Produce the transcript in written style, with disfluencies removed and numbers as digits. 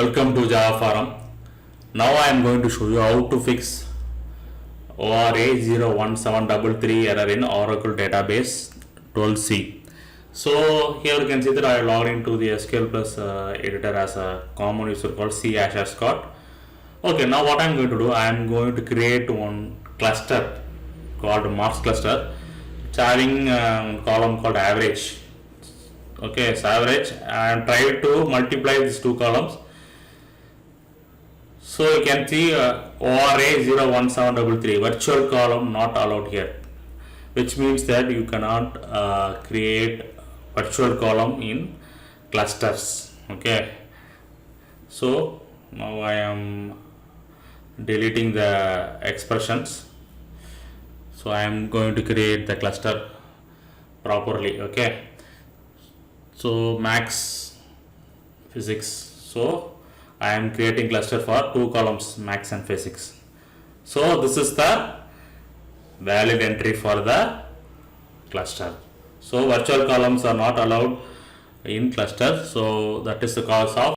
Welcome to Java Forum. Now I am going to show you how to fix ORA-01733 error in Oracle database 12c. So here you can see that I logged into the SQL Plus editor as a common user called C#Scott. Okay, now what I am going to do, I am going to create one cluster called marks cluster. It's having a column called average. Okay, so average, and try to multiply these two columns. So you can see ORA-01733 virtual column not allowed here, which means that you cannot create virtual column in clusters. Okay, so now I am deleting the expressions, so I am going to create the cluster properly. Okay, so max physics, so I am creating cluster for two columns, max and physics. So this is the valid entry for the cluster. So virtual columns are not allowed in cluster, so that is the cause of